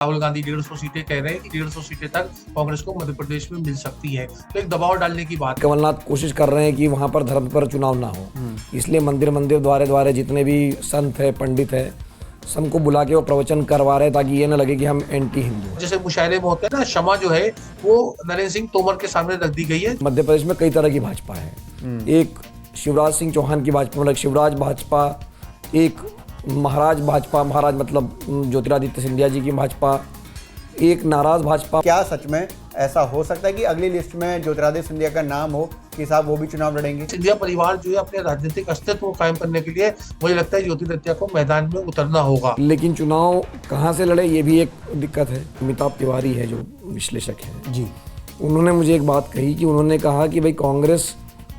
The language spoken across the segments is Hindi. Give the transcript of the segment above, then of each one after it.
राहुल गांधी 150 सीटें कह रहे हैं कि 150 सीटें तक कांग्रेस को मध्य प्रदेश में मिल सकती है, तो एक दबाव डालने की बात। कमलनाथ कोशिश कर रहे हैं कि वहां पर धर्म पर चुनाव ना हो, इसलिए मंदिर द्वारे द्वारे जितने भी संत है, पंडित है, सबको बुला के वो प्रवचन करवा रहे हैं ताकि ये ना लगे कि हम एंटी हिंदू। जैसे मुशायरे में होते हैं ना, क्षमा जो है वो नरेंद्र सिंह तोमर के सामने रख दी गई है। मध्य प्रदेश में कई तरह की भाजपा है, एक शिवराज सिंह चौहान की भाजपा, मतलब शिवराज भाजपा, एक महाराज भाजपा, महाराज मतलब ज्योतिरादित्य सिंधिया जी की भाजपा, एक नाराज भाजपा। क्या सच में ऐसा हो सकता है कि अगली लिस्ट में ज्योतिरादित्य सिंधिया का नाम हो कि साहब वो भी चुनाव लड़ेंगे? सिंधिया परिवार जो है अपने राजनीतिक अस्तित्व को कायम करने के लिए मुझे लगता है ज्योतिरादित्य को मैदान में उतरना होगा। लेकिन चुनाव कहाँ से लड़े ये भी एक दिक्कत है। अमिताभ तिवारी है जो विश्लेषक है जी, उन्होंने मुझे एक बात कही कि उन्होंने कहा कि भाई कांग्रेस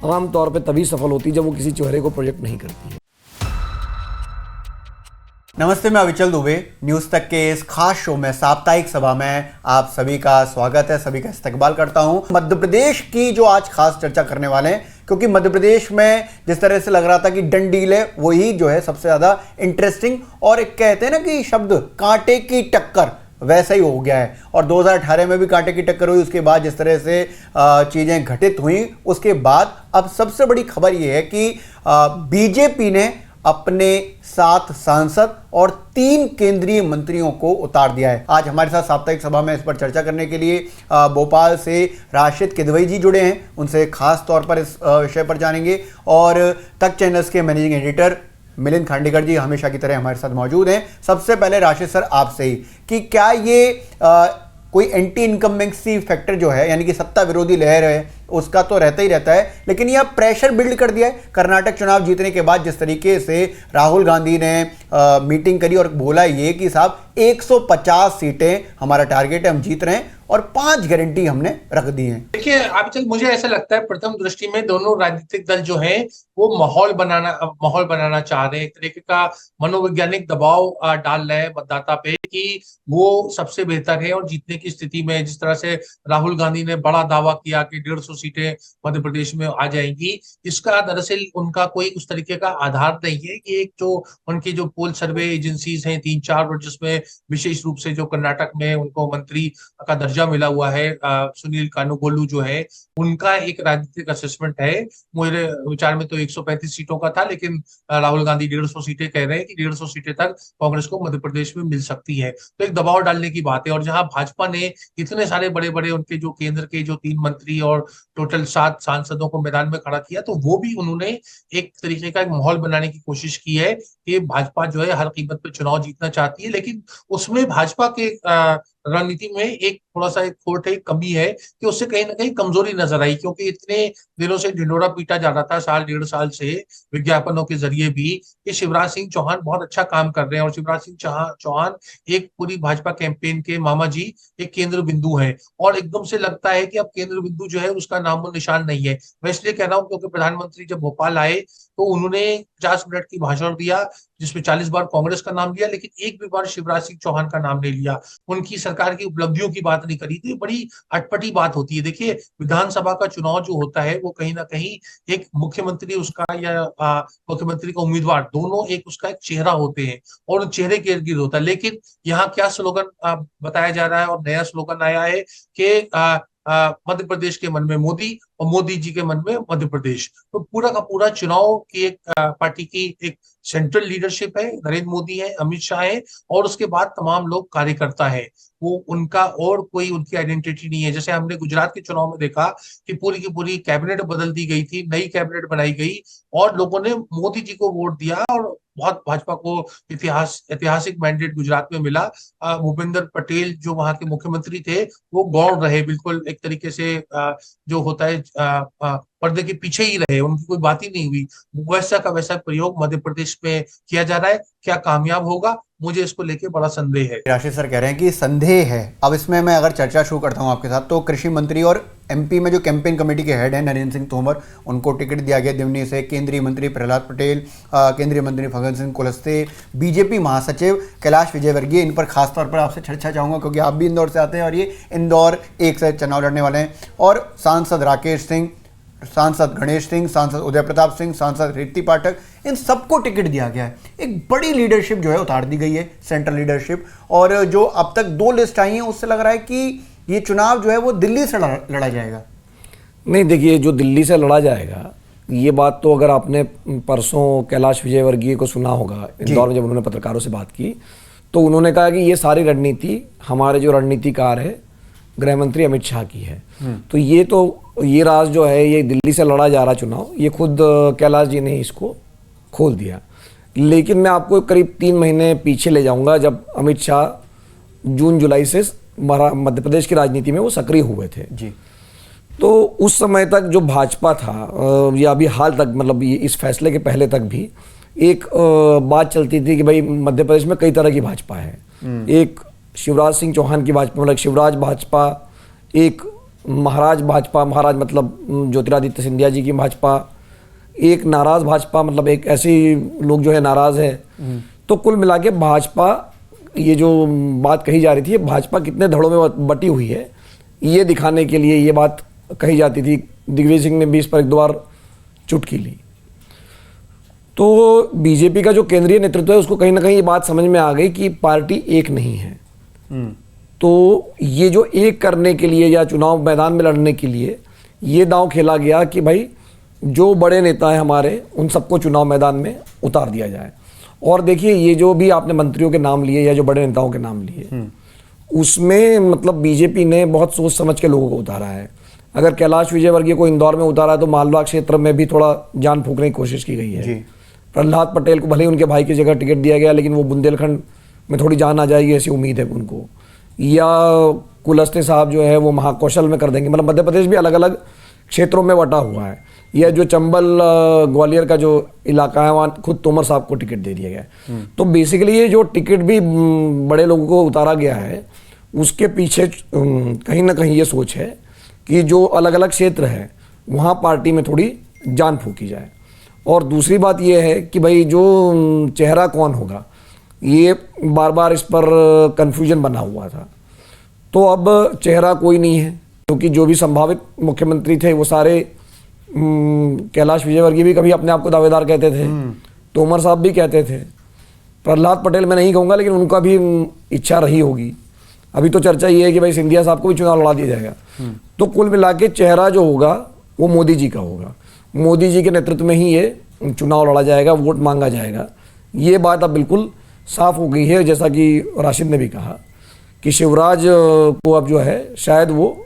आमतौर पर तभी सफल होती है जब वो किसी चेहरे को प्रोजेक्ट नहीं करती है। नमस्ते, मैं अविचल दुबे। न्यूज़ तक के इस खास शो में साप्ताहिक सभा में आप सभी का स्वागत है, सभी का इस्तकबाल करता हूं। मध्य प्रदेश की जो आज खास चर्चा करने वाले हैं, क्योंकि मध्य प्रदेश में जिस तरह से लग रहा था कि डंडील है, वही जो है सबसे ज़्यादा इंटरेस्टिंग, और एक कहते हैं ना कि शब्द कांटे की टक्कर, वैसा ही हो गया है। और 2018 में भी कांटे की टक्कर हुई, उसके बाद जिस तरह से चीज़ें घटित हुई, उसके बाद अब सबसे बड़ी खबर यह है कि बीजेपी ने अपने 7 सांसद और 3 केंद्रीय मंत्रियों को उतार दिया है। आज हमारे साथ साप्ताहिक सभा में इस पर चर्चा करने के लिए भोपाल से राशिद किदवई जी जुड़े हैं, उनसे खास तौर पर इस विषय पर जानेंगे। और तक चैनल्स के मैनेजिंग एडिटर मिलिंद खांडेकर जी हमेशा की तरह हमारे साथ मौजूद हैं। सबसे पहले राशिद सर आपसे ही कि क्या ये कोई एंटी इनकम्बेंसी फैक्टर जो है, यानी कि सत्ता विरोधी लहर है, उसका तो रहता ही रहता है, लेकिन यह प्रेशर बिल्ड कर दिया है। कर्नाटक चुनाव जीतने के बाद जिस तरीके से राहुल गांधी ने मीटिंग करी और बोला ये कि साहब 150 सीटें हमारा टारगेट है, हम जीत रहे हैं और 5 गारंटी हमने रख दी हैं। देखिए, अब तक मुझे ऐसा लगता है प्रथम दृष्टि में दोनों राजनीतिक दल जो हैं वो माहौल बनाना चाह रहे हैं, एक तरीके का मनोवैज्ञानिक दबाव डाल रहे हैं मतदाता पे कि वो सबसे बेहतर है और जीतने की स्थिति में। जिस तरह से राहुल गांधी ने बड़ा दावा किया कि 150 सीटें मध्य प्रदेश में आ जाएंगी, इसका दरअसल उनका कोई उस तरीके का आधार नहीं है। कि एक जो उनकी जो पोल सर्वे एजेंसीज हैं 3-4, और जिसमें विशेष रूप से जो कर्नाटक में उनको मंत्री का दर्जा मिला हुआ है, सुनील कानुगोलू जो है, उनका एक राजनीतिक असेसमेंट है। मेरे विचार में तो 135 सीटों का था, लेकिन राहुल गांधी 150 सीटें कह रहे हैं कि 150 सीटें तक कांग्रेस को मध्य प्रदेश में मिल सकती है, तो एक दबाव डालने की बात है। और जहां भाजपा ने इतने सारे बड़े बड़े उनके जो केंद्र के जो 3 मंत्री और टोटल 7 सांसदों को मैदान में खड़ा किया, तो वो भी उन्होंने एक तरीके का एक माहौल बनाने की कोशिश की है कि भाजपा जो है हर कीमत पे चुनाव जीतना चाहती है। लेकिन उसमें भाजपा के रणनीति में एक थोड़ा सा एक खोट है, कमी है कि उससे कहीं ना कहीं कमजोरी नजर आई, क्योंकि इतने दिनों से ढिंढोरा पीटा जा रहा था, 1.5 साल से विज्ञापनों के जरिए भी, कि शिवराज सिंह चौहान बहुत अच्छा काम कर रहे हैं और शिवराज सिंह चौहान एक पूरी भाजपा कैंपेन के मामा जी, एक केंद्र बिंदु है। और एकदम से लगता है कि अब केंद्र बिंदु जो है उसका नामो निशान नहीं है। मैं इसलिए कह रहा हूँ क्योंकि प्रधानमंत्री जब भोपाल आए तो उन्होंने 50 मिनट की भाषण दिया, जिसमें 40 बार कांग्रेस का नाम लिया, लेकिन एक भी बार शिवराज सिंह चौहान का नाम नहीं लिया। उनकी सरकार की उपलब्धियों की बात नहीं करी। तो ये बड़ी अटपटी बात होती है। देखिए, विधानसभा का चुनाव जो होता है वो कहीं ना कहीं एक मुख्यमंत्री उसका या मुख्यमंत्री का उम्मीदवार, दोनों एक उसका एक चेहरा होते हैं और उन चेहरे के इर्द गिर्द होता है। लेकिन यहाँ क्या स्लोगन बताया जा रहा है, और नया स्लोगन आया है कि मध्य प्रदेश के मन में मोदी और मोदी जी के मन में मध्य प्रदेश। तो पूरा का पूरा चुनाव की एक पार्टी की एक सेंट्रल लीडरशिप है, नरेंद्र मोदी है, अमित शाह है, और उसके बाद तमाम लोग कार्यकर्ता है। वो उनका और कोई उनकी आइडेंटिटी नहीं है। जैसे हमने गुजरात के चुनाव में देखा कि पूरी की पूरी कैबिनेट बदल दी गई थी, नई कैबिनेट बनाई गई और लोगों ने मोदी जी को वोट दिया और बहुत भाजपा को ऐतिहासिक मैंडेट गुजरात में मिला। भूपेंद्र पटेल जो वहां के मुख्यमंत्री थे वो गौण रहे, बिल्कुल एक तरीके से जो होता है पर्दे के पीछे ही रहे, उनकी कोई बात ही नहीं हुई। वैसा का वैसा प्रयोग मध्य प्रदेश में किया जा रहा है। क्या कामयाब होगा, मुझे इसको लेके बड़ा संदेह है। राशिद सर कह रहे हैं कि संदेह है। अब इसमें मैं अगर चर्चा शुरू करता हूं आपके साथ, तो कृषि मंत्री और एमपी में जो कैंपेन कमेटी के हेड हैं नरेंद्र सिंह तोमर, उनको टिकट दिया गया दिमनी से। केंद्रीय मंत्री प्रहलाद पटेल, केंद्रीय मंत्री फग्गन सिंह कुलस्ते, बीजेपी महासचिव कैलाश विजयवर्गीय, इन पर खासतौर पर आपसे चर्चा चाहूँगा क्योंकि आप भी इंदौर से आते हैं और ये इंदौर 1 से चुनाव लड़ने वाले हैं। और सांसद राकेश सिंह, सांसद गणेश सिंह, सांसद उदय प्रताप सिंह, सांसद रीति पाठक, इन सबको टिकट दिया गया है। एक बड़ी लीडरशिप जो है उतार दी गई है, सेंट्रल लीडरशिप। और जो अब तक 2 लिस्ट आई हैं उससे लग रहा है कि ये चुनाव जो है वो दिल्ली से लड़ा जाएगा। नहीं, देखिए, जो दिल्ली से लड़ा जाएगा, ये बात तो अगर आपने परसों कैलाश विजयवर्गीय को सुना होगा इंदौर में, जब उन्होंने पत्रकारों से बात की तो उन्होंने कहा कि ये सारी रणनीति हमारे जो रणनीतिकार है गृह मंत्री अमित शाह की है। तो ये राज जो है, ये दिल्ली से लड़ा जा रहा चुनाव, ये खुद कैलाश जी ने इसको खोल दिया। लेकिन मैं आपको करीब 3 महीने पीछे ले जाऊंगा, जब अमित शाह जून जुलाई से मध्य प्रदेश की राजनीति में वो सक्रिय हुए थे जी। तो उस समय तक जो भाजपा था, या अभी हाल तक, मतलब इस फैसले के पहले तक भी एक बात चलती थी कि भाई मध्य प्रदेश में कई तरह की भाजपा है। एक शिवराज सिंह चौहान की भाजपा, मतलब शिवराज भाजपा, एक महाराज भाजपा, महाराज मतलब ज्योतिरादित्य सिंधिया जी की भाजपा, एक नाराज भाजपा, मतलब एक ऐसे लोग जो है नाराज है। तो कुल मिला के भाजपा, ये जो बात कही जा रही थी, भाजपा कितने धड़ों में बटी हुई है, ये दिखाने के लिए ये बात कही जाती थी। दिग्विजय सिंह ने भी इस पर एक 2 बार चुटकी ली। तो बीजेपी का जो केंद्रीय नेतृत्व है उसको कहीं ना कहीं ये बात समझ में आ गई कि पार्टी एक नहीं है। तो ये जो एक करने के लिए या चुनाव मैदान में लड़ने के लिए ये दांव खेला गया कि भाई जो बड़े नेता हैं हमारे, उन सबको चुनाव मैदान में उतार दिया जाए। और देखिए, ये जो भी आपने मंत्रियों के नाम लिए या जो बड़े नेताओं के नाम लिए, उसमें मतलब बीजेपी ने बहुत सोच समझ के लोगों को उतारा है। अगर कैलाश विजयवर्गीय को इंदौर में उतारा है तो मालवा क्षेत्र में भी थोड़ा जान फूंकने की कोशिश की गई है। प्रहलाद पटेल को भले ही उनके भाई की जगह टिकट दिया गया, लेकिन वो बुंदेलखंड में थोड़ी जान आ जाएगी ऐसी उम्मीद है उनको। या कुलस्ते साहब जो है वो महाकौशल में कर देंगे। मतलब मध्य प्रदेश भी अलग अलग क्षेत्रों में बटा हुआ है। या जो चंबल ग्वालियर का जो इलाका है, वहाँ खुद तोमर साहब को टिकट दे दिया गया है। तो बेसिकली ये जो टिकट भी बड़े लोगों को उतारा गया है, उसके पीछे कहीं ना कहीं ये सोच है कि जो अलग अलग क्षेत्र है वहाँ पार्टी में थोड़ी जान फूंकी जाए। और दूसरी बात ये है कि भाई जो चेहरा कौन होगा, ये बार बार इस पर कन्फ्यूजन बना हुआ था। तो अब चेहरा कोई नहीं है, क्योंकि जो भी संभावित मुख्यमंत्री थे वो सारे, कैलाश विजयवर्गीय भी कभी अपने आप को दावेदार कहते थे, तोमर साहब भी कहते थे, प्रहलाद पटेल मैं नहीं कहूँगा, लेकिन उनका भी इच्छा रही होगी। अभी तो चर्चा ये है कि भाई सिंधिया साहब को भी चुनाव लड़ा दिया जाएगा। तो कुल मिला के चेहरा जो होगा वो मोदी जी का होगा। मोदी जी के नेतृत्व में ही ये चुनाव लड़ा जाएगा, वोट मांगा जाएगा। ये बात अब बिल्कुल साफ हो गई है, जैसा कि राशिद ने भी कहा कि शिवराज को अब जो है शायद वो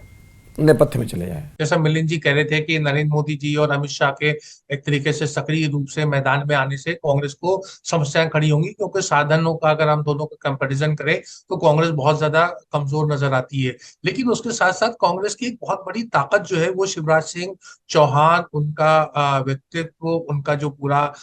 नेपथ्य में चले जाए। जैसा मिलिंद जी कह रहे थे कि नरेंद्र मोदी जी और अमित शाह के एक तरीके से सक्रिय रूप से मैदान में आने से कांग्रेस को समस्याएं खड़ी होंगी, क्योंकि साधनों का अगर हम दोनों का कंपैरिजन करें तो कांग्रेस बहुत ज्यादा कमजोर नजर आती है। लेकिन उसके साथ साथ कांग्रेस की एक बहुत बड़ी ताकत जो है वो शिवराज सिंह चौहान, उनका व्यक्तित्व, उनका जो पूरा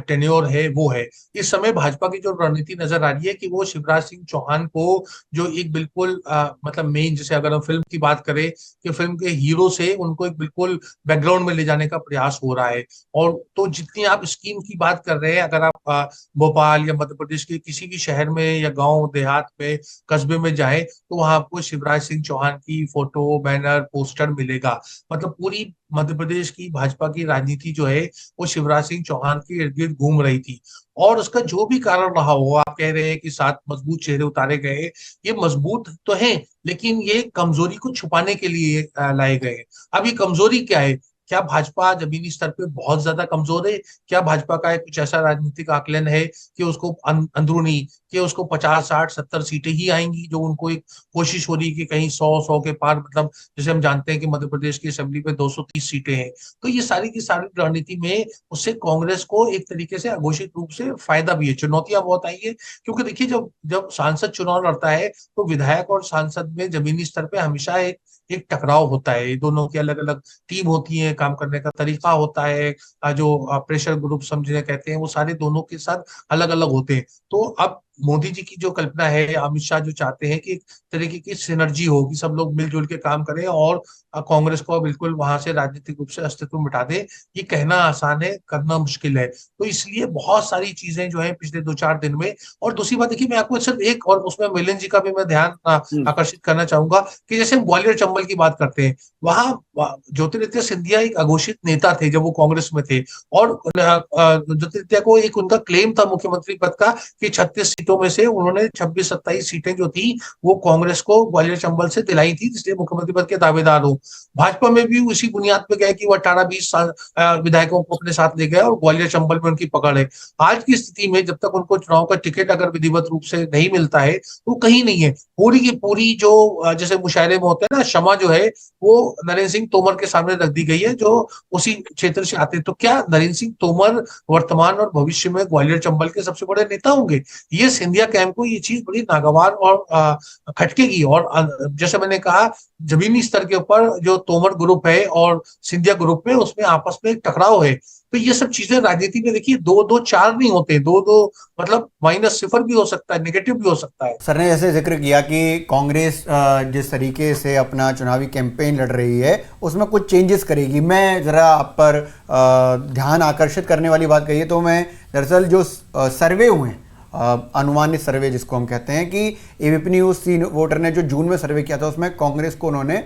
टेन्योर है वो है। इस समय भाजपा की जो रणनीति नजर आ रही है कि वो शिवराज सिंह चौहान को जो एक बिल्कुल मतलब मेन, जैसे अगर हम फिल्म की बात करें कि फिल्म के हीरो से उनको एक बिल्कुल बैकग्राउंड में ले जाने का प्रयास हो रहा है। और तो जितनी आप स्कीम की बात कर रहे हैं, अगर आप भोपाल या मध्य प्रदेश के किसी भी शहर में या गांव देहात में कस्बे में जाएं तो वहां आपको शिवराज सिंह चौहान की फोटो, बैनर, पोस्टर मिलेगा। मतलब पूरी मध्य प्रदेश की भाजपा की राजनीति जो है वो शिवराज सिंह चौहान के इर्द गिर्द घूम रही थी। और उसका जो भी कारण रहा हो, आप कह रहे हैं कि 7 मजबूत चेहरे उतारे गए, ये मजबूत तो हैं, लेकिन ये कमजोरी को छुपाने के लिए लाए गए। अब ये कमजोरी क्या है? क्या भाजपा जमीनी स्तर पे बहुत ज्यादा कमजोर है? क्या भाजपा का एक कुछ ऐसा राजनीतिक आकलन है कि उसको अंदरूनी कि उसको 50, 60, 70 सीटें ही आएंगी, जो उनको एक कोशिश हो रही है कि कहीं 100 के पार, मतलब जैसे हम जानते हैं कि मध्य प्रदेश की असेंबली में 230 सीटें हैं। तो ये सारी की सारी रणनीति में उससे कांग्रेस को एक तरीके से अघोषित रूप से फायदा भी है। चुनौतियां बहुत आई है, क्योंकि देखिए जब जब सांसद चुनाव लड़ता है तो विधायक और सांसद में जमीनी स्तर पे हमेशा एक टकराव होता है। दोनों की अलग अलग टीम होती है, काम करने का तरीका होता है, जो प्रेशर ग्रुप समझने कहते हैं वो सारे दोनों के साथ अलग अलग होते हैं। तो अब मोदी जी की जो कल्पना है, अमित शाह जो चाहते हैं कि एक तरीके की सिनर्जी हो, कि सब लोग मिलजुल के काम करें और कांग्रेस को बिल्कुल वहां से राजनीतिक रूप से अस्तित्व मिटा दे। ये कहना आसान है, करना मुश्किल है। तो इसलिए बहुत सारी चीजें जो है पिछले 2-4 दिन में। और दूसरी बात देखिए, मैं आपको सिर्फ एक, और उसमें मिलिंद जी का भी मैं ध्यान आकर्षित करना चाहूंगा कि जैसे हम ग्वालियर चंबल की बात करते हैं, ज्योतिरादित्य सिंधिया एक अघोषित नेता थे जब वो कांग्रेस में थे, और ज्योतिरादित्य को एक उनका क्लेम था मुख्यमंत्री पद का कि 36 सीटों में से उन्होंने 26-27 सीटें जो थी वो कांग्रेस को ग्वालियर चंबल से दिलाई थी, इसलिए मुख्यमंत्री पद के दावेदार हो। भाजपा में भी उसी बुनियाद पे गए कि वो 18-20 विधायकों को अपने साथ ले गए और ग्वालियर चंबल में उनकी पकड़ है। आज की स्थिति में जब तक उनको चुनाव का टिकट अगर विधिवत रूप से नहीं मिलता है तो कहीं नहीं है। पूरी की पूरी जो जैसे मुशायरे में होते हैं ना, क्षमा जो है वो नरेंद्र सिंह तोमर के सामने रख दी गई है जो उसी क्षेत्र से आते हैं। तो क्या नरेंद्र सिंह तोमर वर्तमान और भविष्य में ग्वालियर चंबल के सबसे बड़े नेता होंगे? ये सिंधिया कैंप को ये चीज बड़ी नागवार और खटकेगी। और जैसे मैंने कहा, जमीनी स्तर के ऊपर जो तोमर ग्रुप है और सिंधिया ग्रुप में उसमें आपस में एक टकराव है। तो ये सब चीजें राजनीति में देखिए 2-2-4 नहीं होते, 2-2 मतलब -0 भी हो सकता है, नेगेटिव भी हो सकता है। सर ने जैसे जिक्र किया कि कांग्रेस जिस तरीके से अपना चुनावी कैंपेन लड़ रही है उसमें कुछ चेंजेस करेगी। मैं जरा आप पर ध्यान आकर्षित करने वाली बात कही तो मैं दरअसल जो सर्वे हुए हैं, अनुमानित सर्वे जिसको हम कहते हैं, कि एबीपी न्यूज़ 3 वोटर ने जो जून में सर्वे किया था उसमें कांग्रेस को उन्होंने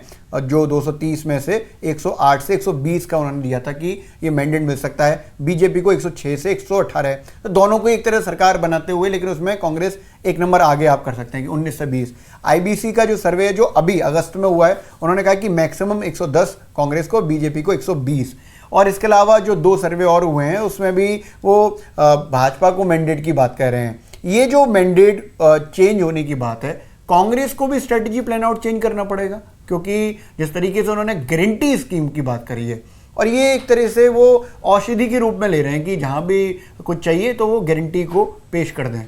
जो 230 में से 108 से 120 का उन्होंने दिया था कि ये मैंडेट मिल सकता है, बीजेपी को 106 से 118 है। तो दोनों को एक तरह सरकार बनाते हुए, लेकिन उसमें कांग्रेस एक नंबर आगे आप कर सकते हैं कि 19 से 20। आईबीसी का जो सर्वे है जो अभी अगस्त में हुआ है, उन्होंने कहा कि मैक्सिमम 110 कांग्रेस को, बीजेपी को 120। और इसके अलावा जो 2 सर्वे और हुए हैं उसमें भी वो भाजपा को मैंडेट की बात कर रहे हैं। ये जो मैंडेट चेंज होने की बात है, कांग्रेस को भी स्ट्रेटजी प्लान आउट चेंज करना पड़ेगा, क्योंकि जिस तरीके से उन्होंने गारंटी स्कीम की बात करी है और ये एक तरह से वो औषधि के रूप में ले रहे हैं कि जहां भी कुछ चाहिए तो वो गारंटी को पेश कर दें।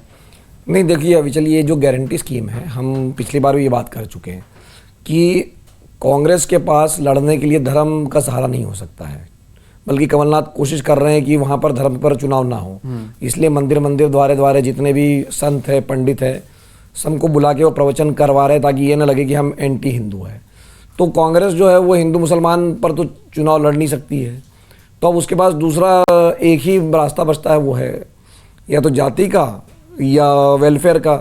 नहीं देखिए, अभी चलिए जो गारंटी स्कीम है, हम पिछली बार भी ये बात कर चुके हैं कि कांग्रेस के पास लड़ने के लिए धर्म का सहारा नहीं हो सकता है, बल्कि कमलनाथ कोशिश कर रहे हैं कि वहाँ पर धर्म पर चुनाव ना हो। इसलिए मंदिर मंदिर द्वारे द्वारे जितने भी संत है, पंडित है, सबको बुला के वो प्रवचन करवा रहे हैं ताकि ये ना लगे कि हम एंटी हिंदू है। तो कांग्रेस जो है वो हिंदू मुसलमान पर तो चुनाव लड़ नहीं सकती है, तो अब उसके पास दूसरा एक ही रास्ता बचता है, वो है या तो जाति का या वेलफेयर का।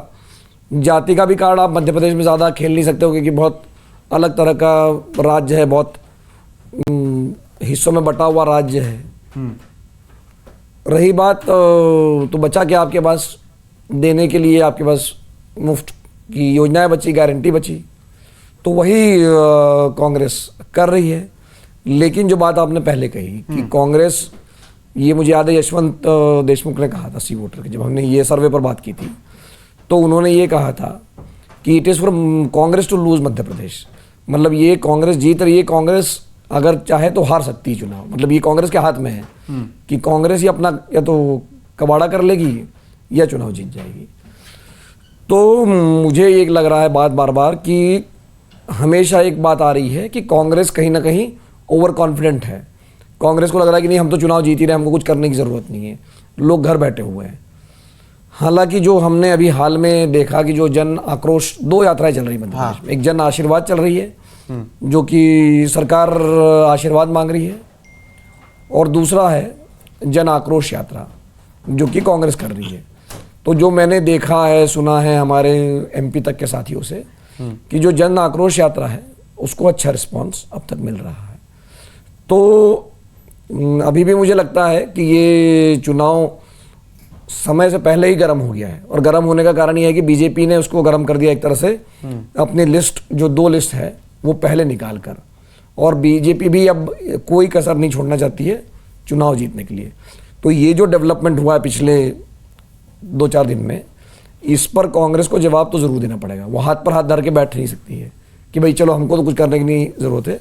जाति का भी कार्ड आप मध्य प्रदेश में ज़्यादा खेल नहीं सकते हो क्योंकि बहुत अलग तरह का राज्य है, बहुत हिस्सों में बटा हुआ राज्य है। रही बात तो बचा क्या आपके पास देने के लिए, आपके पास मुफ्त की योजनाएं बची, गारंटी बची, तो वही कांग्रेस कर रही है। लेकिन जो बात आपने पहले कही कि कांग्रेस, ये मुझे याद है यशवंत देशमुख ने कहा था सी वोटर के, जब हमने ये सर्वे पर बात की थी तो उन्होंने ये कहा था कि it is for Congress to lose Madhya Pradesh. मतलब ये कांग्रेस जीत रही है, कांग्रेस अगर चाहे तो हार सकती है चुनाव, मतलब ये कांग्रेस के हाथ में है कि कांग्रेस ही अपना या तो कबाड़ा कर लेगी या चुनाव जीत जाएगी। तो मुझे एक लग रहा है बात बार बार कि हमेशा एक बात आ रही है कि कांग्रेस कहीं ना कहीं ओवर कॉन्फिडेंट है। कांग्रेस को लग रहा है कि नहीं, हम तो चुनाव जीत ही रहे, हमको कुछ करने की ज़रूरत नहीं है, लोग घर बैठे हुए हैं। हालांकि जो हमने अभी हाल में देखा कि जो जन आक्रोश, 2 यात्राएं चल रही मध्य प्रदेश में, एक जन आशीर्वाद चल रही है जो कि सरकार आशीर्वाद मांग रही है, और दूसरा है जन आक्रोश यात्रा जो कि कांग्रेस कर रही है। तो जो मैंने देखा है, सुना है हमारे एमपी तक के साथियों से कि जो जन आक्रोश यात्रा है उसको अच्छा रिस्पांस अब तक मिल रहा है। तो अभी भी मुझे लगता है कि ये चुनाव समय से पहले ही गर्म हो गया है, और गर्म होने का कारण ये है कि बीजेपी ने उसको गर्म कर दिया एक तरह से, अपनी लिस्ट जो 2 लिस्ट है वो पहले निकाल कर, और बीजेपी भी अब कोई कसर नहीं छोड़ना चाहती है चुनाव जीतने के लिए। तो ये जो डेवलपमेंट हुआ है पिछले 2-4 दिन में, इस पर कांग्रेस को जवाब तो ज़रूर देना पड़ेगा। वो हाथ पर हाथ धर के बैठ नहीं सकती है कि भाई चलो हमको तो कुछ करने की नहीं ज़रूरत है।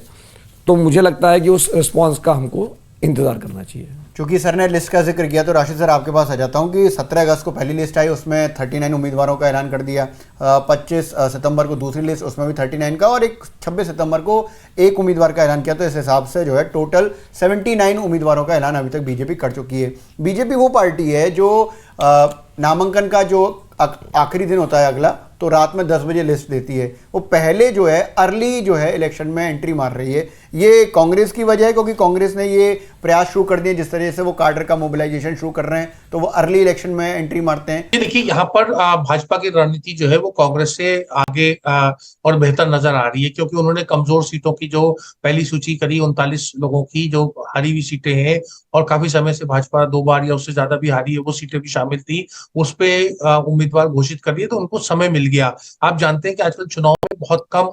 तो मुझे लगता है कि उस रिस्पॉन्स का हमको इंतज़ार करना चाहिए। क्योंकि सर ने लिस्ट का जिक्र किया तो राशिद सर आपके पास आ जाता हूं कि 17 अगस्त को पहली लिस्ट आई, उसमें 39 उम्मीदवारों का ऐलान कर दिया। 25 सितंबर को दूसरी लिस्ट, उसमें भी 39 का, और 26 सितंबर को एक उम्मीदवार का ऐलान किया। तो इस हिसाब से जो है टोटल 79 उम्मीदवारों का ऐलान अभी तक बीजेपी कर चुकी है। बीजेपी वो पार्टी है जो नामांकन का जो आखिरी दिन होता है अगला, तो रात में 10 बजे लिस्ट देती है। वो पहले जो है अर्ली जो है इलेक्शन में एंट्री मार रही है। ये कांग्रेस की वजह है, क्योंकि कांग्रेस ने ये प्रयास शुरू कर दिए, जिस तरह से वो काडर का मोबिलाइजेशन शुरू कर रहे हैं, तो वो अर्ली इलेक्शन में एंट्री मारते हैं। देखिए, यहाँ पर भाजपा की रणनीति जो है वो कांग्रेस से आगे और बेहतर नजर आ रही है, क्योंकि उन्होंने कमजोर सीटों की जो पहली सूची करी 39 लोगों की जो हारी हुई सीटें हैं, और काफी समय से भाजपा 2 बार या उससे ज्यादा भी हारी है, वो सीटें भी शामिल थी, उस पे उम्मीदवार घोषित कर दिए, तो उनको समय मिल गया। आप जानते हैं कि आजकल चुनाव में बहुत कम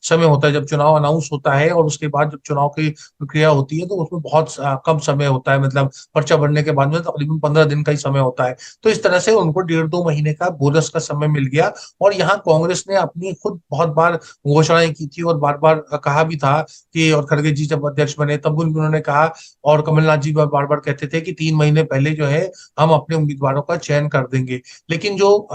समय होता है, जब चुनाव अनाउंस होता है और उसके बाद जब चुनाव की प्रक्रिया होती है तो उसमें बहुत कम समय होता है, मतलब पर्चा भरने के बाद में तकरीबन 15 दिन का ही समय होता है। तो इस तरह से उनको 1.5-2 महीने का बोनस का समय मिल गया। और यहाँ कांग्रेस ने अपनी खुद बहुत बार घोषणाएं की थी और बार बार कहा भी था कि, और खड़गे जी जब अध्यक्ष बने तब भी उन्होंने कहा, और कमलनाथ जी बार बार कहते थे कि 3 महीने पहले जो है हम अपने उम्मीदवारों का चयन कर देंगे। लेकिन जो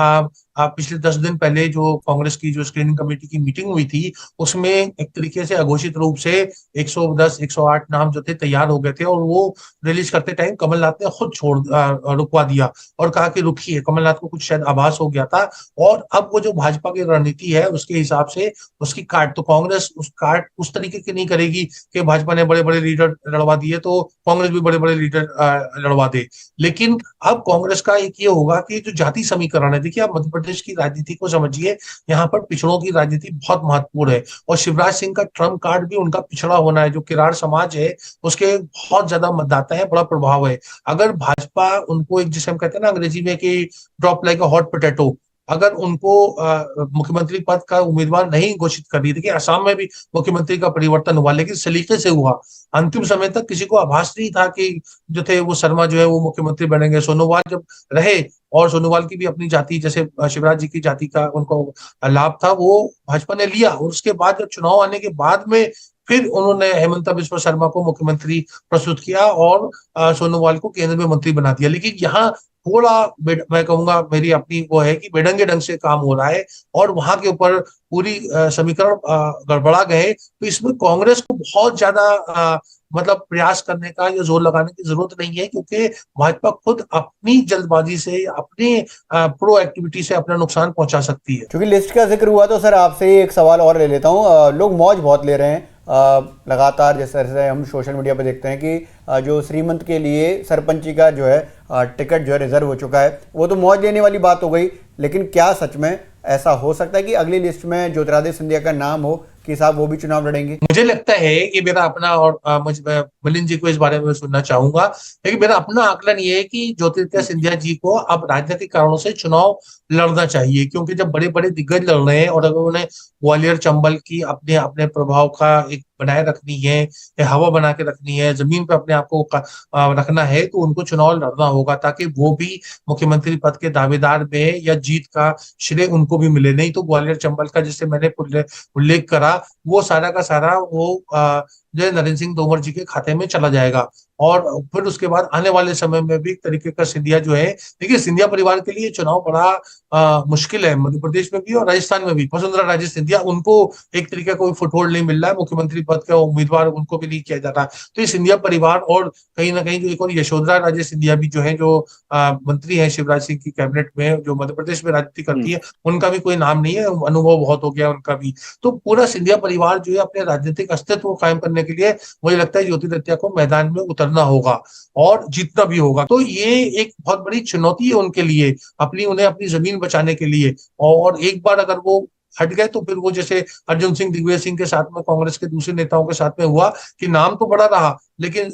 पिछले 10 दिन पहले जो कांग्रेस की जो स्क्रीनिंग कमेटी की मीटिंग हुई थी, उसमें एक तरीके से अघोषित रूप से 110-108 नाम जो थे तैयार हो गए थे, और वो रिलीज करते टाइम कमलनाथ ने खुद रुकवा दिया और कहा कि रुकिए। कमलनाथ को कुछ शायद आभास हो गया था, और अब वो जो भाजपा की रणनीति है उसके हिसाब से उसकी काट, तो कांग्रेस उस काट उस तरीके की नहीं करेगी कि भाजपा ने बड़े बड़े लीडर लड़वा दिए तो कांग्रेस भी बड़े बड़े लीडर लड़वा दे। लेकिन अब कांग्रेस का एक ये होगा कि जो जाति समीकरण है, देखिए आप मध्य प्रदेश की राजनीति को समझिए, यहाँ पर पिछड़ों की राजनीति बहुत महत्वपूर्ण है, और शिवराज सिंह का ट्रम्प कार्ड भी उनका पिछड़ा होना है। जो किराड़ समाज है उसके बहुत ज्यादा मतदाता है, बड़ा प्रभाव है। अगर भाजपा उनको एक, जिसे हम कहते हैं ना अंग्रेजी में कि drop like a hot potato, अगर उनको मुख्यमंत्री पद का उम्मीदवार नहीं घोषित कर रही, देखिए असम में भी मुख्यमंत्री का परिवर्तन हुआ लेकिन सलीके से हुआ। अंतिम समय तक किसी को आभास नहीं था कि जो थे वो शर्मा जो है वो मुख्यमंत्री बनेंगे। सोनोवाल जब रहे, और सोनोवाल की भी अपनी जाति, जैसे शिवराज जी की जाति का उनको लाभ था, वो भाजपा ने लिया। और उसके बाद जब चुनाव आने के बाद में फिर उन्होंने हेमंता बिस्वा शर्मा को मुख्यमंत्री प्रस्तुत किया और सोनोवाल को केंद्र में मंत्री बना दिया। लेकिन यहाँ थोड़ा मैं कहूंगा मेरी अपनी वो है कि बेढंगे ढंग से काम हो रहा है, और वहां के ऊपर पूरी समीकरण गड़बड़ा गए। तो इसमें कांग्रेस को बहुत ज्यादा मतलब प्रयास करने का या जोर लगाने की जरूरत नहीं है, क्योंकि भाजपा खुद अपनी जल्दबाजी से, अपनी प्रो एक्टिविटी से अपना नुकसान पहुंचा सकती है। क्योंकि लिस्ट का जिक्र हुआ तो सर आपसे एक सवाल और ले लेता हूँ। लोग मौज बहुत ले रहे हैं लगातार, जिस तरह से हम सोशल मीडिया पर देखते हैं कि जो श्रीमंत के लिए सरपंची का जो है टिकट जो है रिजर्व हो चुका है, वो तो मौज लेने वाली बात हो गई। लेकिन क्या सच में ऐसा हो सकता है कि अगली लिस्ट में ज्योतिरादित्य सिंधिया का नाम हो कि साहब वो भी चुनाव लड़ेंगे? मुझे लगता है कि मेरा अपना, और मैं मिलिंद जी को इस बारे में सुनना चाहूंगा, लेकिन मेरा अपना आकलन ये है कि ज्योतिरादित्य सिंधिया जी को अब राजनीतिक कारणों से चुनाव लड़ना चाहिए, क्योंकि जब बड़े बड़े दिग्गज लड़ रहे हैं और अगर उन्हें ग्वालियर चंबल की अपने अपने प्रभाव का एक बनाए रखनी है, हवा बना के रखनी है, जमीन पे अपने आप को रखना है, तो उनको चुनाव लड़ना होगा, ताकि वो भी मुख्यमंत्री पद के दावेदार में या जीत का श्रेय उनको भी मिले। नहीं तो ग्वालियर चंबल का, जिससे मैंने उल्लेख करा, वो सारा का सारा वो जो है नरेंद्र सिंह तोमर जी के खाते में चला जाएगा। और फिर उसके बाद आने वाले समय में भी एक तरीके का सिंधिया जो है, देखिए सिंधिया परिवार के लिए चुनाव बड़ा मुश्किल है, मध्य प्रदेश में भी और राजस्थान में भी। वसुंधरा राजे सिंधिया, उनको एक तरीके का कोई फुटहोल्ड नहीं मिल रहा है, मुख्यमंत्री पद का उम्मीदवार उनको भी नहीं किया जा रहा। तो ये सिंधिया परिवार, और कहीं ना कहीं जो एक और यशोधरा राजे सिंधिया भी जो है, जो मंत्री है शिवराज सिंह की कैबिनेट में, जो मध्य प्रदेश में राजनीति करती है, उनका भी कोई नाम नहीं है, अनुभव बहुत हो गया उनका भी। तो पूरा सिंधिया परिवार जो है अपने राजनीतिक अस्तित्व को कायम करने के लिए मुझे लगता है ज्योतिरादित्य को मैदान में उतरना होगा और जीतना भी होगा। तो ये एक बहुत बड़ी चुनौती है उनके लिए, उन्हें अपनी जमीन बचाने के लिए। और एक बार अगर वो हट गए तो फिर वो, जैसे अर्जुन सिंह दिग्विजय सिंह के साथ में कांग्रेस के दूसरे नेताओं के साथ में हुआ, कि नाम तो बड़ा रहा लेकिन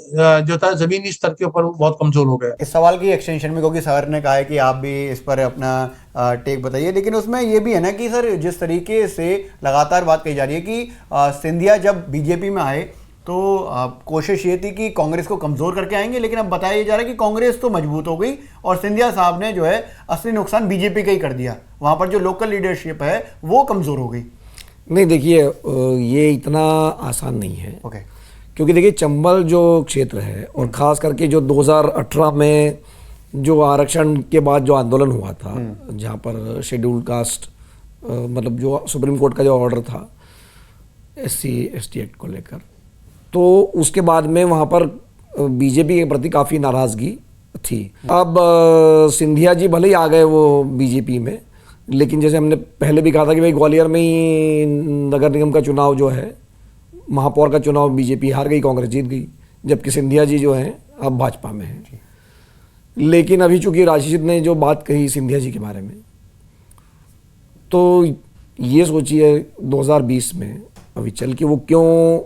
जो था जमीनी स्तर के ऊपर वो बहुत कमजोर हो गया। इस सवाल की एक्सटेंशन में, क्योंकि सर ने कहा है कि आप भी इस पर अपना टेक बताइए, लेकिन उसमें ये भी है ना कि सर जिस तरीके से लगातार बात कही जा रही है कि सिंधिया जब बीजेपी में आए तो कोशिश ये थी कि कांग्रेस को कमजोर करके आएंगे, लेकिन अब बताया जा रहा है कि कांग्रेस तो मजबूत हो गई और सिंधिया साहब ने जो है असली नुकसान बीजेपी का ही कर दिया। वहां पर जो लोकल लीडरशिप है वो कमजोर हो गई। नहीं, देखिए ये इतना आसान नहीं है। ओके। क्योंकि देखिए चंबल जो क्षेत्र है, और खास करके जो 2018 में जो आरक्षण के बाद जो आंदोलन हुआ था, जहाँ पर शेड्यूल कास्ट मतलब जो सुप्रीम कोर्ट का जो ऑर्डर था SC ST एक्ट को लेकर, तो उसके बाद में वहाँ पर बीजेपी के प्रति काफ़ी नाराज़गी थी। अब सिंधिया जी भले ही आ गए वो बीजेपी में, लेकिन जैसे हमने पहले भी कहा था कि भाई ग्वालियर में ही नगर निगम का चुनाव जो है महापौर का चुनाव बीजेपी हार गई, कांग्रेस जीत गई, जबकि सिंधिया जी जो हैं अब भाजपा में हैं। लेकिन अभी चूंकि राशिद ने जो बात कही सिंधिया जी के बारे में, तो ये सोचिए 2020 में अभी चल के वो क्यों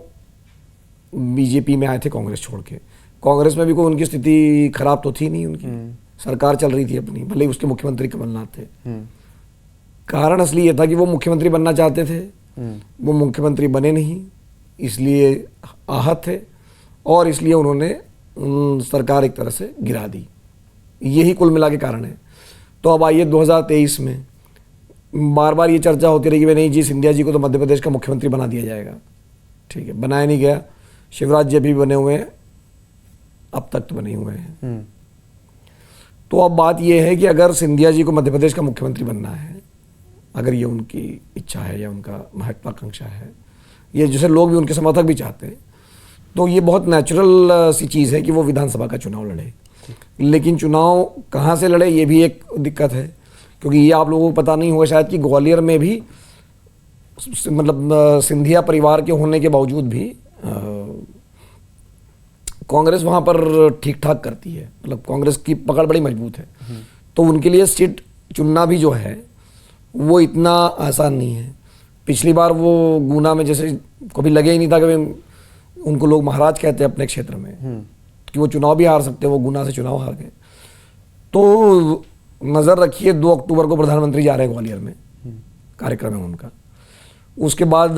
बीजेपी में आए थे कांग्रेस छोड़ के। कांग्रेस में भी कोई उनकी स्थिति खराब तो थी नहीं, उनकी सरकार चल रही थी अपनी, भले ही उसके मुख्यमंत्री कमलनाथ थे। कारण असली ये था कि वो मुख्यमंत्री बनना चाहते थे, वो मुख्यमंत्री बने नहीं, इसलिए आहत थे और इसलिए उन्होंने सरकार एक तरह से गिरा दी। यही कुल मिला के कारण है। तो अब आइए 2023 में बार बार ये चर्चा होती रही कि नहीं जी सिंधिया जी को तो मध्य प्रदेश का मुख्यमंत्री बना दिया जाएगा। ठीक है, बनाया नहीं गया। शिवराज जी अभी भी बने हुए हैं, अब तक तो बने हुए हैं। तो अब बात यह है कि अगर सिंधिया जी को मध्य प्रदेश का मुख्यमंत्री बनना है, अगर ये उनकी इच्छा है या उनका महत्वाकांक्षा है, ये जैसे लोग भी उनके समर्थक भी चाहते हैं, तो ये बहुत नेचुरल सी चीज़ है कि वो विधानसभा का चुनाव लड़े। लेकिन चुनाव कहाँ से लड़े ये भी एक दिक्कत है, क्योंकि ये आप लोगों को पता नहीं होगा शायद कि ग्वालियर में भी मतलब सिंधिया परिवार के होने के बावजूद भी कांग्रेस वहाँ पर ठीक ठाक करती है, मतलब कांग्रेस की पकड़ बड़ी मजबूत है। तो उनके लिए सीट चुनना भी जो है वो इतना आसान नहीं है। पिछली बार वो गुना में जैसे कभी लगे ही नहीं था कि उनको लोग महाराज कहते हैं अपने क्षेत्र में, कि वो चुनाव भी हार सकते हैं, वो गुना से चुनाव हार गए। तो नज़र रखिए 2 अक्टूबर को प्रधानमंत्री जा रहे हैं ग्वालियर में, कार्यक्रम है उनका। उसके बाद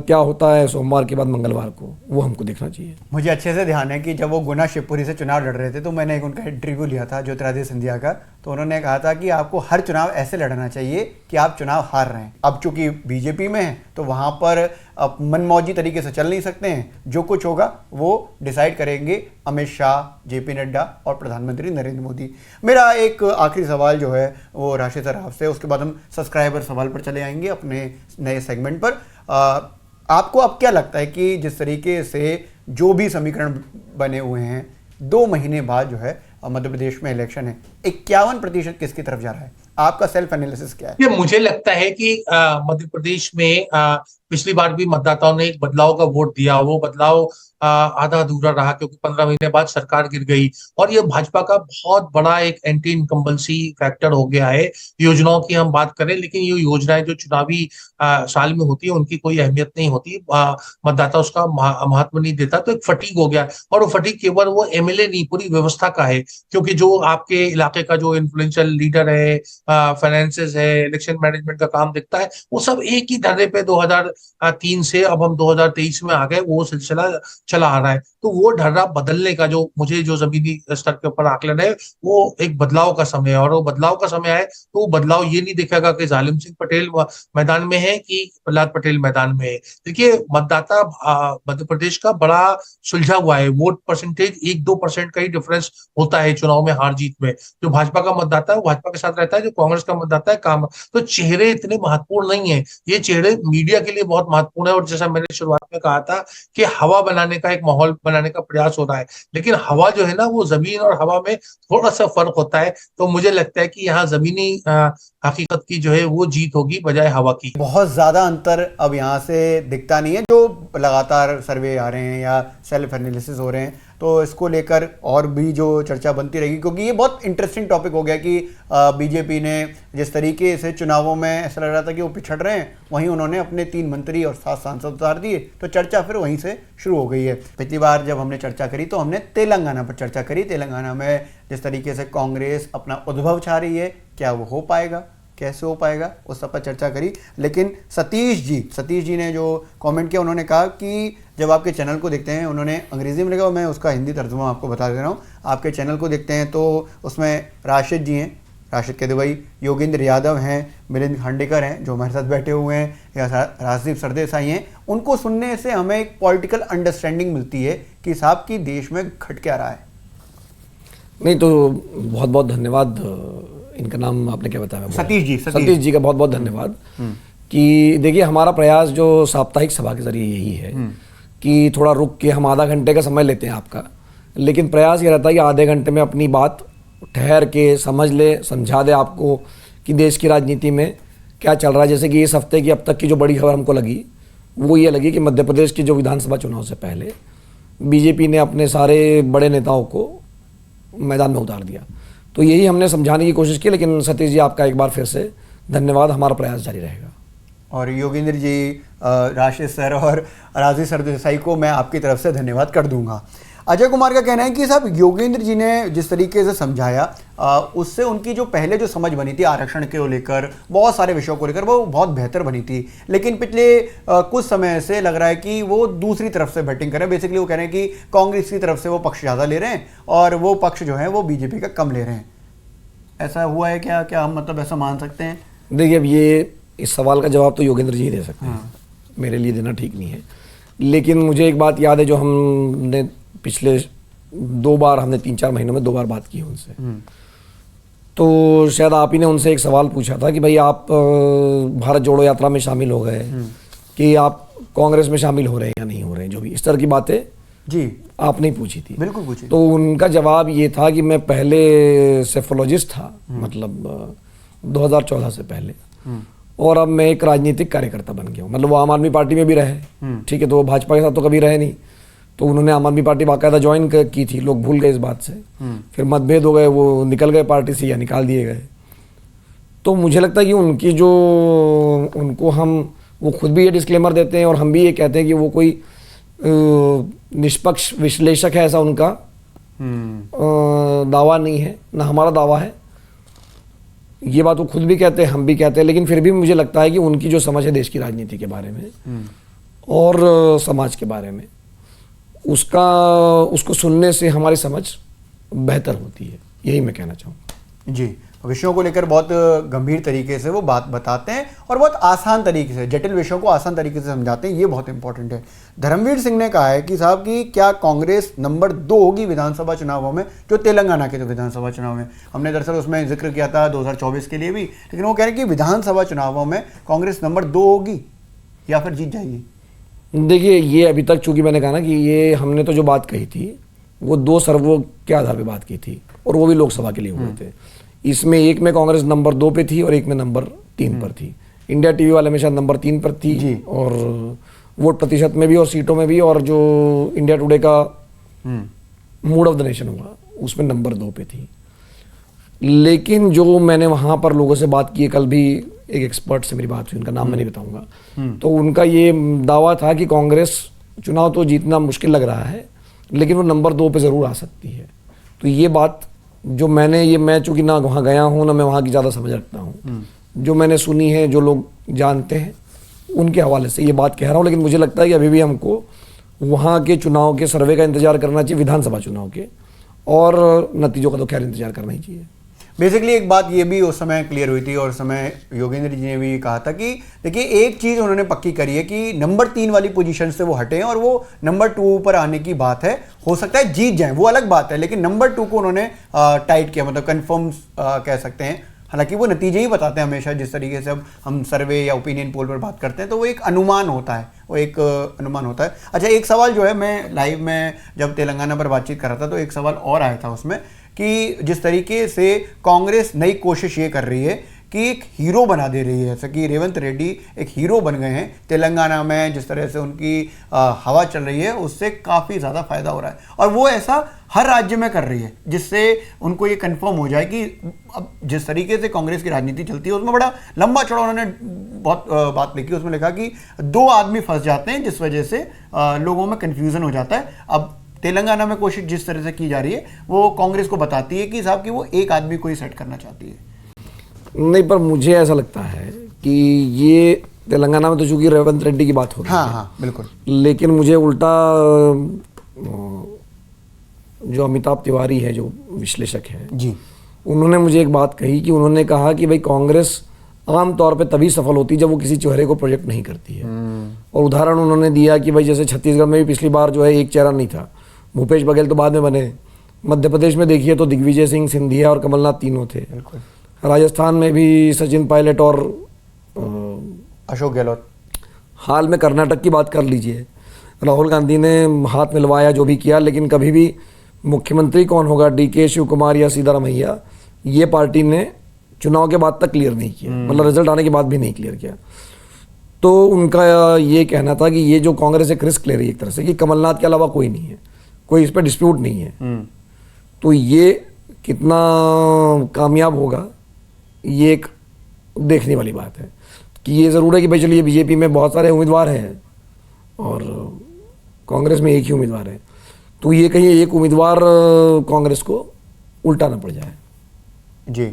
क्या होता है सोमवार के बाद मंगलवार को, वो हमको देखना चाहिए। मुझे अच्छे से ध्यान है कि जब वो गुना शिवपुरी से चुनाव लड़ रहे थे तो मैंने एक उनका इंटरव्यू लिया था ज्योतिरादित्य सिंधिया का, तो उन्होंने कहा था कि आपको हर चुनाव ऐसे लड़ना चाहिए कि आप चुनाव हार रहे हैं। अब चूंकि बीजेपी में है तो वहाँ पर अब मनमौजी तरीके से चल नहीं सकते हैं, जो कुछ होगा वो डिसाइड करेंगे अमित शाह, जेपी नड्डा और प्रधानमंत्री नरेंद्र मोदी। मेरा एक आखिरी सवाल जो है वो राशिद सर आपसे, उसके बाद हम सब्सक्राइबर सवाल पर चले आएंगे अपने नए सेगमेंट पर। आपको अब क्या लगता है कि जिस तरीके से जो भी समीकरण बने हुए हैं, 2 महीने बाद जो है मध्य प्रदेश में इलेक्शन है, 51% किसकी तरफ जा रहा है? आपका सेल्फ एनालिसिस क्या है? ये मुझे लगता है कि मध्य प्रदेश में पिछली बार भी मतदाताओं ने एक बदलाव का वोट दिया। वो बदलाव आधा अधूरा रहा क्योंकि 15 महीने बाद सरकार गिर गई और ये भाजपा का बहुत बड़ा एक एंटी इनकम्बेंसी फैक्टर हो गया है। योजनाओं की हम बात करें, लेकिन ये योजनाएं जो चुनावी साल में होती है उनकी कोई अहमियत नहीं होती, मतदाता उसका महत्व नहीं देता। तो एक फटीग हो गया और वो फटीग केवल वो एमएलए नहीं, पूरी व्यवस्था का है, क्योंकि जो आपके इलाके का जो इन्फ्लुएंशियल लीडर है, फाइनेंसेस है, इलेक्शन मैनेजमेंट का काम दिखता है, वो सब एक ही धरने पे 2003 से अब हम 2023 में आ गए, वो सिलसिला चला आ रहा है। तो वो ढर्रा बदलने का जो मुझे जो जमीनी स्तर के ऊपर आकलन है, वो एक बदलाव का समय है। और वो बदलाव का समय है तो वो बदलाव ये नहीं दिखेगा कि जालिम सिंह पटेल मैदान में है कि प्रहलाद पटेल मैदान में है। देखिए, मतदाता मध्य प्रदेश का बड़ा सुलझा हुआ है। वोट परसेंटेज 1-2% का ही डिफरेंस होता है चुनाव में हार जीत में। जो भाजपा का मतदाता है वो भाजपा के साथ रहता है, जो कांग्रेस का मतदाता है काम। तो चेहरे इतने महत्वपूर्ण नहीं है, ये चेहरे मीडिया के लिए बहुत महत्वपूर्ण है। और जैसा मैंने शुरुआत में कहा था कि हवा बनाने का, एक माहौल बनाने का प्रयास हो रहा है, लेकिन हवा जो है ना वो जमीन और हवा में थोड़ा सा फर्क होता है। तो मुझे लगता है कि यहाँ जमीनी हकीकत की जो है वो जीत होगी बजाय हवा की। बहुत ज्यादा अंतर अब यहाँ से दिखता नहीं है। जो लगातार सर्वे आ रहे हैं या सेल्फ एनालिसिस हो रहे हैं, तो इसको लेकर और भी जो चर्चा बनती रहेगी, क्योंकि ये बहुत इंटरेस्टिंग टॉपिक हो गया कि बीजेपी ने जिस तरीके से चुनावों में ऐसा लग रहा था कि वो पिछड़ रहे हैं, वहीं उन्होंने अपने 3 मंत्री और 7 सांसद उतार दिए, तो चर्चा फिर वहीं से शुरू हो गई है। पिछली बार जब हमने चर्चा करी तो हमने तेलंगाना पर चर्चा करी। तेलंगाना में जिस तरीके से कांग्रेस अपना उद्भव चाह रही है, क्या वो हो पाएगा, कैसे हो पाएगा, उस सब पर चर्चा करी। लेकिन सतीश जी ने जो कमेंट किया, उन्होंने कहा कि जब आपके चैनल को देखते हैं, उन्होंने अंग्रेजी में लिखा, मैं उसका हिंदी तर्जुमा आपको बता दे रहा हूँ। आपके चैनल को देखते हैं तो उसमें राशिद जी हैं, राशिद केदवई, योगेंद्र यादव हैं, मिलिंद खांडेकर हैं जो हमारे साथ बैठे हुए हैं, या राजदीप सरदेसाई हैं। उनको सुनने से हमें एक पॉलिटिकल अंडरस्टैंडिंग मिलती है कि साहब की देश में घट क्या रहा है। नहीं तो बहुत बहुत धन्यवाद। इनका नाम आपने क्या बताया? सतीश जी का बहुत बहुत धन्यवाद। कि देखिए, हमारा प्रयास जो साप्ताहिक सभा के जरिए यही है कि थोड़ा रुक के हम आधा घंटे का समय लेते हैं आपका, लेकिन प्रयास ये रहता है कि आधे घंटे में अपनी बात ठहर के समझ ले, समझा दे आपको कि देश की राजनीति में क्या चल रहा है। जैसे कि इस हफ्ते की अब तक की जो बड़ी खबर हमको लगी वो ये लगी कि मध्य प्रदेश के जो विधानसभा चुनाव से पहले बीजेपी ने अपने सारे बड़े नेताओं को मैदान में उतार दिया। तो यही हमने समझाने की कोशिश की, लेकिन सतीश जी आपका एक बार फिर से धन्यवाद, हमारा प्रयास जारी रहेगा। और योगेंद्र जी, राशिद सर और राजीव सरदेसाई को मैं आपकी तरफ से धन्यवाद कर दूंगा। अजय कुमार का कहना है कि साहब योगेंद्र जी ने जिस तरीके से समझाया उससे उनकी जो पहले जो समझ बनी थी आरक्षण को लेकर, बहुत सारे विषयों को लेकर, वो बहुत बेहतर बनी थी। लेकिन पिछले कुछ समय से लग रहा है कि वो दूसरी तरफ से बैटिंग कर रहे हैं। बेसिकली वो कह रहे हैं कि कांग्रेस की तरफ से वो पक्ष ज़्यादा ले रहे हैं और वो पक्ष जो है वो बीजेपी का कम ले रहे हैं। ऐसा हुआ है क्या? क्या हम मतलब ऐसा मान सकते हैं? देखिए, अब ये इस सवाल का जवाब तो योगेंद्र जी ही दे सकते हैं, मेरे लिए देना ठीक नहीं है। लेकिन मुझे एक बात याद है, जो हमने पिछले 2 बार, हमने 3-4 महीनों में 2 बार बात की उनसे। तो शायद आप ही ने उनसे एक सवाल पूछा था कि भाई आप भारत जोड़ो यात्रा में शामिल हो गए कि आप कांग्रेस में शामिल हो रहे हैं या नहीं हो रहे हैं, जो भी इस तरह की बातें जी आपने पूछी थी। बिल्कुल पूछी। तो उनका जवाब ये था कि मैं पहले सेफोलॉजिस्ट था, मतलब 2014 से पहले, और अब मैं एक राजनीतिक कार्यकर्ता बन गया हूँ। मतलब वो आम आदमी पार्टी में भी रहे, ठीक है, तो वो भाजपा के साथ तो कभी रहे नहीं, तो उन्होंने आम आदमी पार्टी बाकायदा ज्वाइन की थी, लोग भूल गए इस बात से। फिर मतभेद हो गए, वो निकल गए पार्टी से या निकाल दिए गए। तो मुझे लगता है कि उनकी जो, उनको हम, वो खुद भी ये डिस्क्लेमर देते हैं और हम भी ये कहते हैं कि वो कोई निष्पक्ष विश्लेषक है, ऐसा उनका दावा नहीं है, ना हमारा दावा है। ये बात वो खुद भी कहते हैं, हम भी कहते हैं। लेकिन फिर भी मुझे लगता है कि उनकी जो समझ है देश की राजनीति के बारे में और समाज के बारे में, उसको सुनने से हमारी समझ बेहतर होती है, यही मैं कहना चाहूँगा। जी, विषयों को लेकर बहुत गंभीर तरीके से वो बात बताते हैं और बहुत आसान तरीके से, जटिल विषयों को आसान तरीके से समझाते हैं, ये बहुत इंपॉर्टेंट है। धर्मवीर सिंह ने कहा है कि साहब कि क्या कांग्रेस नंबर 2 होगी विधानसभा चुनावों में, जो तेलंगाना के तो विधानसभा चुनाव में, हमने दरअसल उसमें जिक्र किया था 2024 के लिए भी, लेकिन वो कह रहे हैं कि विधानसभा चुनावों में कांग्रेस नंबर 2 होगी या फिर जीत जाएगी। देखिए, ये अभी तक, चूंकि मैंने कहा ना कि ये हमने तो जो बात कही थी वो 2 सर्वों के आधार पर बात की थी, और वो भी लोकसभा के लिए हुए थे। इसमें एक में कांग्रेस नंबर 2 पे थी और एक में नंबर 3 पर थी। इंडिया टीवी वाले में शायद नंबर 3 पर थी, और वोट प्रतिशत में भी और सीटों में भी, और जो इंडिया टुडे का मूड ऑफ द नेशन हुआ उसमें नंबर 2 पे थी। लेकिन जो मैंने वहाँ पर लोगों से बात की, कल भी एक एक्सपर्ट से मेरी बात हुई, उनका नाम मैं नहीं बताऊंगा, तो उनका ये दावा था कि कांग्रेस चुनाव तो जीतना मुश्किल लग रहा है, लेकिन वो नंबर 2 पे ज़रूर आ सकती है। तो ये बात जो मैं चूँकि ना वहाँ गया हूँ, ना मैं वहाँ की ज़्यादा समझ रखता हूँ, जो मैंने सुनी है, जो लोग जानते हैं, उनके हवाले से ये बात कह रहा हूँ। लेकिन मुझे लगता है कि अभी भी हमको वहाँ के चुनाव के सर्वे का इंतजार करना चाहिए, विधानसभा चुनाव के, और नतीजों का तो खैर इंतजार करना ही चाहिए। बेसिकली एक बात ये भी उस समय क्लियर हुई थी, और उस समय योगेंद्र जी ने भी कहा था कि देखिए एक चीज़ उन्होंने पक्की करी है कि नंबर 3 वाली पोजीशन से वो हटे और वो नंबर 2 पर आने की बात है। हो सकता है जीत जाएं, वो अलग बात है, लेकिन नंबर 2 को उन्होंने टाइट किया, मतलब कन्फर्म कह सकते हैं। हालांकि वो नतीजे ही बताते हैं हमेशा, जिस तरीके से अब हम सर्वे या ओपिनियन पोल पर बात करते हैं तो वो एक अनुमान होता है, वो एक अनुमान होता है। अच्छा, एक सवाल जो है, मैं लाइव में जब तेलंगाना पर बातचीत कर रहा था तो एक सवाल और आया था उसमें कि जिस तरीके से कांग्रेस नई कोशिश ये कर रही है कि एक हीरो बना दे रही है, जैसे कि रेवंत रेड्डी एक हीरो बन गए हैं तेलंगाना में, जिस तरह से उनकी हवा चल रही है उससे काफ़ी ज़्यादा फायदा हो रहा है, और वो ऐसा हर राज्य में कर रही है, जिससे उनको ये कंफर्म हो जाए कि अब जिस तरीके से कांग्रेस की राजनीति चलती है उसमें बड़ा लंबा चौड़ा उन्होंने बहुत बात लिखी। उसमें लिखा कि 2 आदमी फंस जाते हैं जिस वजह से लोगों में कन्फ्यूज़न हो जाता है। अब तेलंगाना में कोशिश जिस तरह से की जा रही है वो कांग्रेस को बताती है कि साहब कि वो एक आदमी को ही सेट करना चाहती है। नहीं, पर मुझे ऐसा लगता है कि ये तेलंगाना में तो चूंकि रेवंत रेड्डी की बात हो रही है, हाँ बिल्कुल, लेकिन मुझे उल्टा जो अमिताभ तिवारी है, जो विश्लेषक है जी, उन्होंने मुझे एक बात कही कि उन्होंने कहा कि भाई कांग्रेस आम तौर पे तभी सफल होती है जब वो किसी चेहरे को प्रोजेक्ट नहीं करती है। और उदाहरण उन्होंने दिया कि भाई जैसे छत्तीसगढ़ में भी पिछली बार जो है एक चेहरा नहीं था, भूपेश बघेल तो बाद में बने। मध्य प्रदेश में देखिए तो दिग्विजय सिंह, सिंधिया और कमलनाथ तीनों थे। राजस्थान में भी सचिन पायलट और अशोक गहलोत। हाल में कर्नाटक की बात कर लीजिए, राहुल गांधी ने हाथ मिलवाया, जो भी किया, लेकिन कभी भी मुख्यमंत्री कौन होगा, DK शिव कुमार या सिद्धारमैया, ये पार्टी ने चुनाव के बाद तक क्लियर नहीं किया, मतलब रिजल्ट आने के बाद भी नहीं क्लियर किया। तो उनका ये कहना था कि ये जो कांग्रेस एक रिस्क ले रही है एक तरह से कि कमलनाथ के अलावा कोई नहीं है, कोई इस पर डिस्प्यूट नहीं है। तो ये कितना कामयाब होगा ये एक देखने वाली बात है। कि ये ज़रूर है कि भाई चलिए बीजेपी में बहुत सारे उम्मीदवार हैं और कांग्रेस में एक ही उम्मीदवार है, तो ये कहीं एक उम्मीदवार कांग्रेस को उल्टा ना पड़ जाए। जी,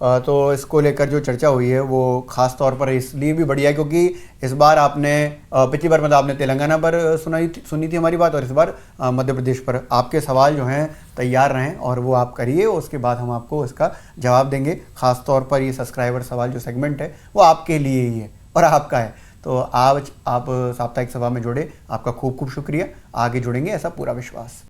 तो इसको लेकर जो चर्चा हुई है वो खास तौर पर इसलिए भी बढ़िया है क्योंकि इस बार आपने पिछली बार मतलब आपने तेलंगाना पर सुनी थी हमारी बात, और इस बार मध्य प्रदेश पर। आपके सवाल जो हैं तैयार रहें और वो आप करिए, उसके बाद हम आपको इसका जवाब देंगे। खास तौर पर ये सब्सक्राइबर सवाल जो सेगमेंट है वो आपके लिए ही है और आपका है। तो आज आप साप्ताहिक सभा में जुड़े, आपका खूब खूब शुक्रिया। आगे जुड़ेंगे ऐसा पूरा विश्वास।